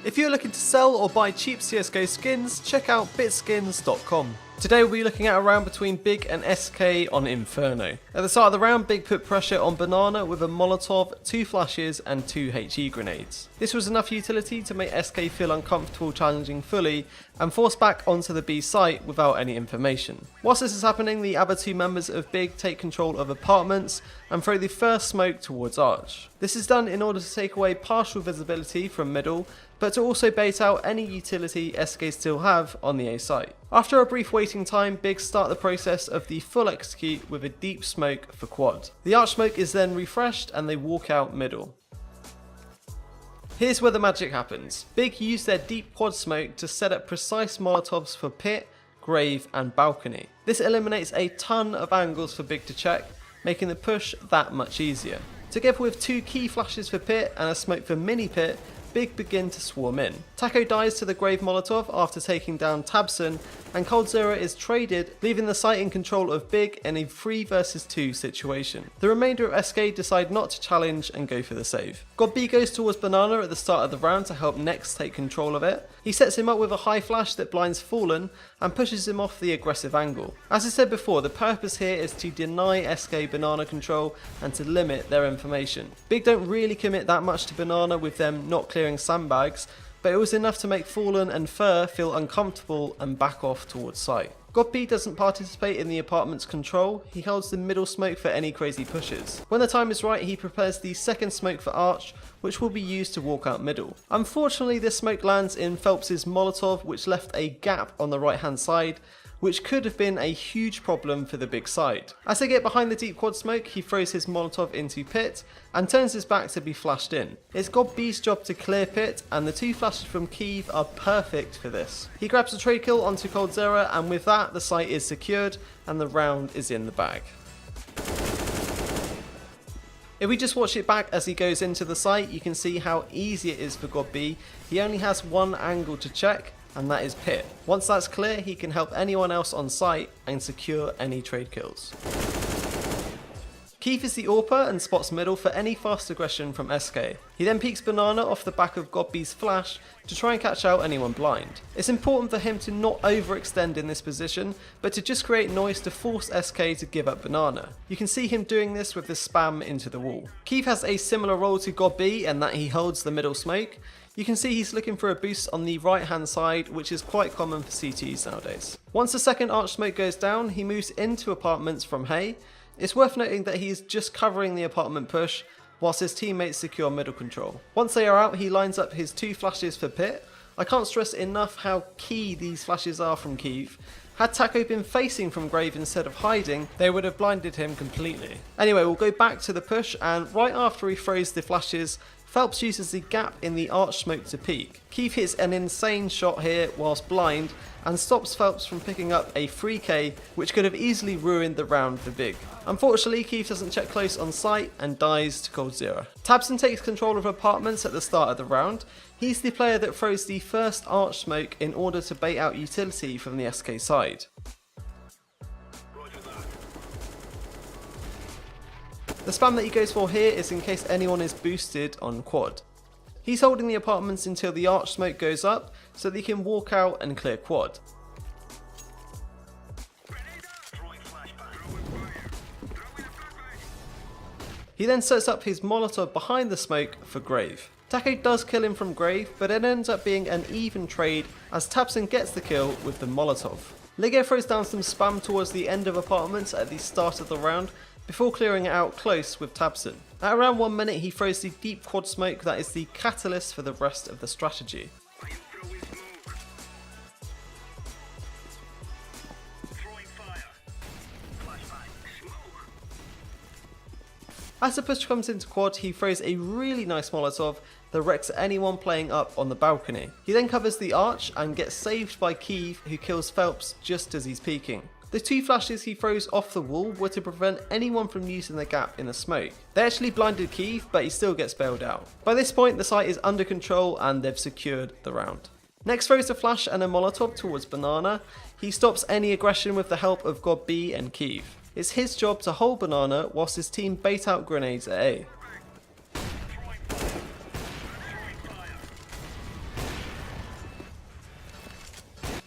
If you're looking to sell or buy cheap CSGO skins, check out bitskins.com. Today we'll be looking at a round between Big and SK on Inferno. At the start of the round, Big put pressure on Banana with a Molotov, 2 flashes and 2 HE grenades. This was enough utility to make SK feel uncomfortable challenging fully and force back onto the B site without any information. Whilst this is happening, the other 2 members of Big take control of apartments and throw the first smoke towards Arch. This is done in order to take away partial visibility from middle, but to also bait out any utility SK still have on the A site. After a brief waiting time, Big start the process of the full execute with a deep smoke for quad. The Arch smoke is then refreshed and they walk out middle. Here's where the magic happens. Big use their deep quad smoke to set up precise Molotovs for pit, grave and balcony. This eliminates a ton of angles for Big to check, making the push that much easier. Together with 2 key flashes for pit and a smoke for mini pit, Big begin to swarm in. Taco dies to the Grave Molotov after taking down Tabson, and coldzera is traded, leaving the site in control of Big in a 3 vs 2 situation. The remainder of SK decide not to challenge and go for the save. God B goes towards Banana at the start of the round to help Next take control of it. He sets him up with a high flash that blinds Fallen and pushes him off the aggressive angle. As I said before, the purpose here is to deny SK Banana control and to limit their information. Big don't really commit that much to Banana with them not clearing sandbags, but it was enough to make Fallen and Fur feel uncomfortable and back off towards site. God B doesn't participate in the apartment's control, he holds the middle smoke for any crazy pushes. When the time is right, he prepares the second smoke for Arch, which will be used to walk out middle. Unfortunately, this smoke lands in Phelps' Molotov, which left a gap on the right hand side, which could have been a huge problem for the Big side. As they get behind the deep quad smoke, he throws his Molotov into pit and turns his back to be flashed in. It's God B's job to clear pit, and the 2 flashes from Kiev are perfect for this. He grabs a trade kill onto coldzera, and with that the site is secured and the round is in the bag. If we just watch it back as he goes into the site, you can see how easy it is for God B. He only has one angle to check, and that is pit. Once that's clear, he can help anyone else on site and secure any trade kills. Keith is the AWPer and spots middle for any fast aggression from SK. He then peeks Banana off the back of God B's flash to try and catch out anyone blind. It's important for him to not overextend in this position, but to just create noise to force SK to give up Banana. You can see him doing this with the spam into the wall. Keith has a similar role to God B in that he holds the middle smoke. You can see he's looking for a boost on the right hand side, which is quite common for CTs nowadays. Once the second Arch smoke goes down, he moves into apartments from Hay. It's worth noting that he is just covering the apartment push, whilst his teammates secure middle control. Once they are out, he lines up his 2 flashes for pit. I can't stress enough how key these flashes are from Kiev. Had Taco been facing from Grave instead of hiding, they would have blinded him completely. Anyway, we'll go back to the push, and right after he throws the flashes, Phelps uses the gap in the Arch smoke to peek. Keith hits an insane shot here whilst blind and stops Phelps from picking up a 3k, which could have easily ruined the round for Big. Unfortunately, Keith doesn't check close on site and dies to coldzera. Tabson takes control of apartments at the start of the round. He's the player that throws the first Arch smoke in order to bait out utility from the SK side. The spam that he goes for here is in case anyone is boosted on quad. He's holding the apartments until the Arch smoke goes up so that he can walk out and clear quad. He then sets up his Molotov behind the smoke for Grave. Taco does kill him from Grave, but it ends up being an even trade as Tabson gets the kill with the Molotov. Lego throws down some spam towards the end of apartments at the start of the round, before clearing it out close with Tabson. At around 1 minute, he throws the deep quad smoke that is the catalyst for the rest of the strategy. As the push comes into quad, he throws a really nice Molotov that wrecks anyone playing up on the balcony. He then covers the Arch and gets saved by Kiev, who kills Phelps just as he's peeking. The 2 flashes he throws off the wall were to prevent anyone from using the gap in the smoke. They actually blinded Kiev, but he still gets bailed out. By this point, the site is under control and they've secured the round. Next throws a flash and a Molotov towards Banana. He stops any aggression with the help of God B and Kiev. It's his job to hold Banana whilst his team bait out grenades at A.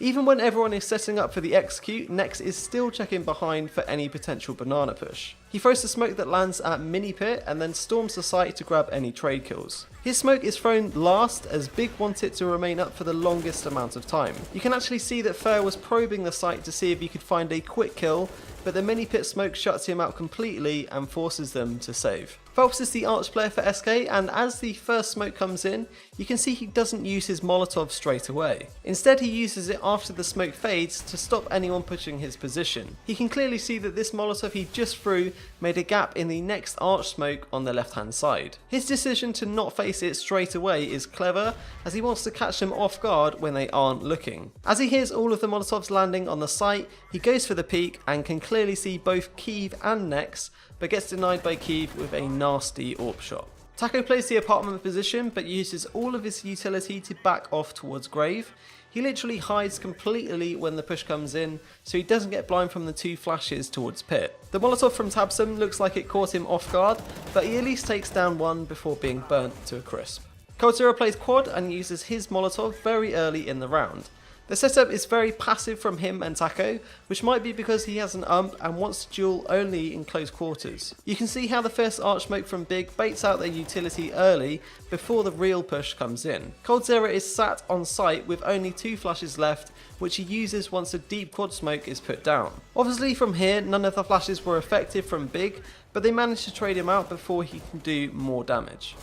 Even when everyone is setting up for the execute, Nex is still checking behind for any potential banana push. He throws the smoke that lands at mini pit and then storms the site to grab any trade kills. His smoke is thrown last as Big wants it to remain up for the longest amount of time. You can actually see that Fair was probing the site to see if he could find a quick kill, but the mini pit smoke shuts him out completely and forces them to save. Phelps is the arch player for SK, and as the first smoke comes in, you can see he doesn't use his Molotov straight away. Instead, he uses it after the smoke fades to stop anyone pushing his position. He can clearly see that this Molotov he just threw made a gap in the next arch smoke on the left hand side. His decision to not face it straight away is clever, as he wants to catch them off guard when they aren't looking. As he hears all of the Molotovs landing on the site, he goes for the peek and can clearly see both Keeve and Nex, but gets denied by Keeve with a nasty AWP shot. Taco plays the apartment position but uses all of his utility to back off towards Grave. He literally hides completely when the push comes in, so he doesn't get blind from the two flashes towards pit. The Molotov from Tabsum looks like it caught him off guard, but he at least takes down one before being burnt to a crisp. Cold Zero plays quad and uses his Molotov very early in the round. The setup is very passive from him and Taco, which might be because he has an ump and wants to duel only in close quarters. You can see how the first arch smoke from Big baits out their utility early before the real push comes in. Cold Zero is sat on site with only 2 flashes left, which he uses once a deep quad smoke is put down. Obviously from here none of the flashes were effective from Big, but they managed to trade him out before he can do more damage.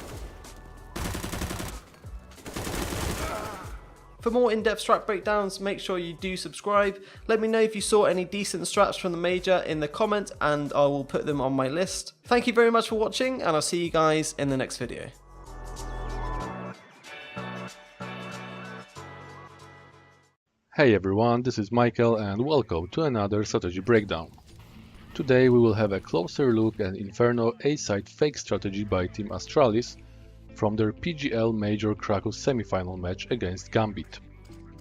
For more in-depth strat breakdowns, make sure you do subscribe. Let me know if you saw any decent strats from the major in the comment and I will put them on my list. Thank you very much for watching and I'll see you guys in the next video. Hey everyone, this is Michael and welcome to another strategy breakdown. Today we will have a closer look at Inferno A-side fake strategy by Team Astralis from their PGL Major Krakow semi-final match against Gambit.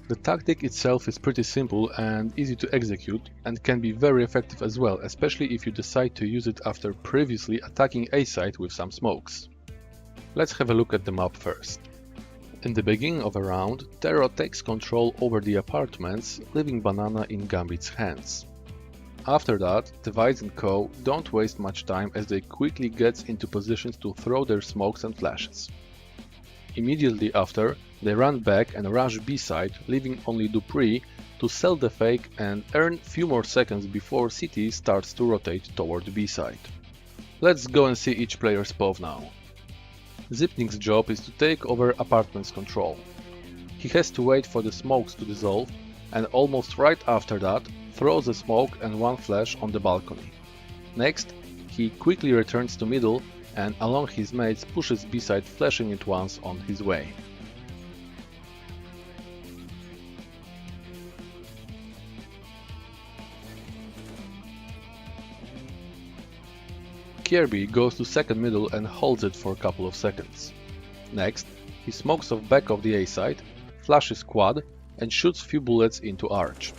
The tactic itself is pretty simple and easy to execute and can be very effective as well, especially if you decide to use it after previously attacking A-side with some smokes. Let's have a look at the map first. In the beginning of a round, Terror takes control over the apartments, leaving Banana in Gambit's hands. After that, Divides and Co. don't waste much time as they quickly get into positions to throw their smokes and flashes. Immediately after, they run back and rush B-side, leaving only Dupree to sell the fake and earn few more seconds before CT starts to rotate toward B-side. Let's go and see each player's POV now. Zipnik's job is to take over apartment's control. He has to wait for the smokes to dissolve and almost right after that throws a smoke and one flash on the balcony. Next, he quickly returns to middle and along his mates pushes B-side, flashing it once on his way. Kirby goes to second middle and holds it for a couple of seconds. Next, he smokes off back of the A-side, flashes quad and shoots few bullets into arch.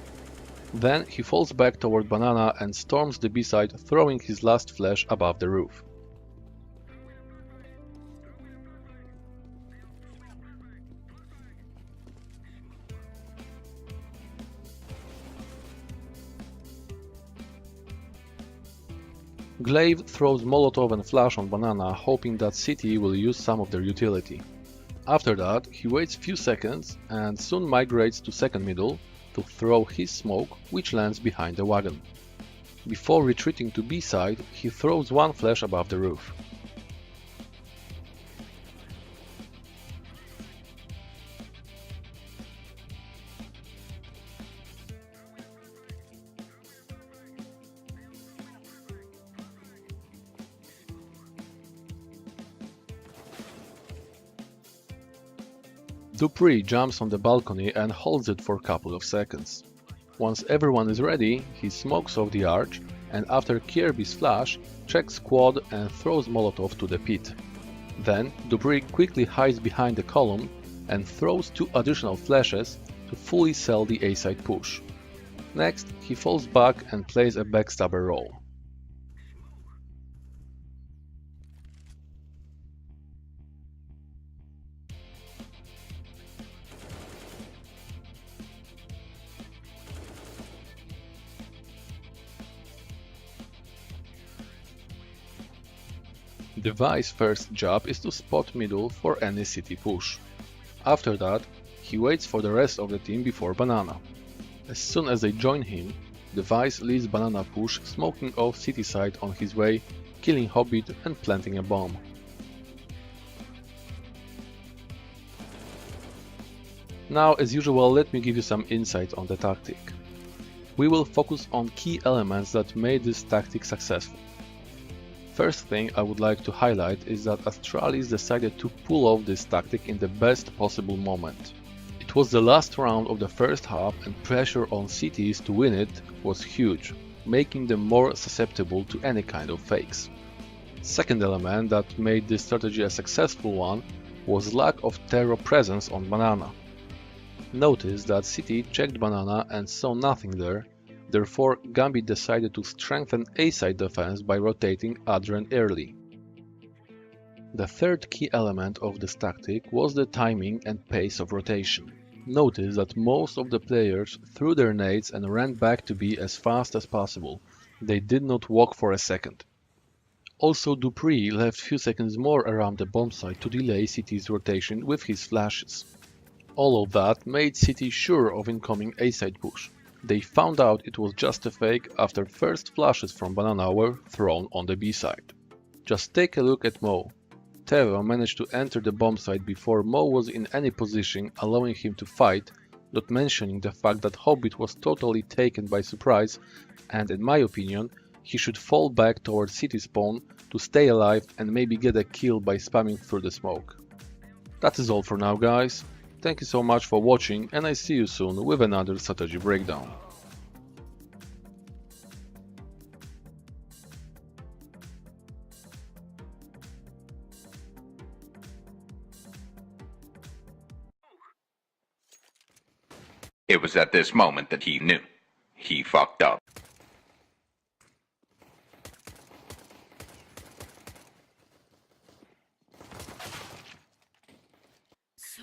Then he falls back toward Banana and storms the B-side, throwing his last flash above the roof. Glaive throws Molotov and flash on Banana, hoping that City will use some of their utility. After that, he waits few seconds and soon migrates to second middle to throw his smoke, which lands behind the wagon. Before retreating to B-side, he throws one flash above the roof. Dupree jumps on the balcony and holds it for a couple of seconds. Once everyone is ready, he smokes off the arch and after Kirby's flash, checks quad and throws Molotov to the pit. Then Dupree quickly hides behind the column and throws 2 additional flashes to fully sell the A-side push. Next, he falls back and plays a backstabber role. The Vice's first job is to spot middle for any city push. After that, he waits for the rest of the team before Banana. As soon as they join him, the Vice leads Banana push, smoking off city side on his way, killing Hobbit and planting a bomb. Now, as usual, let me give you some insight on the tactic. We will focus on key elements that made this tactic successful. First thing I would like to highlight is that Astralis decided to pull off this tactic in the best possible moment. It was the last round of the first half and pressure on cities to win it was huge, making them more susceptible to any kind of fakes. Second element that made this strategy a successful one was lack of terror presence on Banana. Notice that City checked Banana and saw nothing there, therefore Gambit decided to strengthen A-side defense by rotating Adren early. The third key element of this tactic was the timing and pace of rotation. Notice that most of the players threw their nades and ran back to B as fast as possible. They did not walk for a second. Also Dupree left few seconds more around the bomb site to delay City's rotation with his flashes. All of that made City sure of incoming A-side push. They found out it was just a fake after first flashes from Banana were thrown on the B side. Just take a look at Mo. Teva managed to enter the bomb site before Mo was in any position, allowing him to fight, not mentioning the fact that Hobbit was totally taken by surprise and, in my opinion, he should fall back towards City spawn to stay alive and maybe get a kill by spamming through the smoke. That is all for now, guys. Thank you so much for watching, and I see you soon with another strategy breakdown. It was at this moment that he knew. He fucked up. So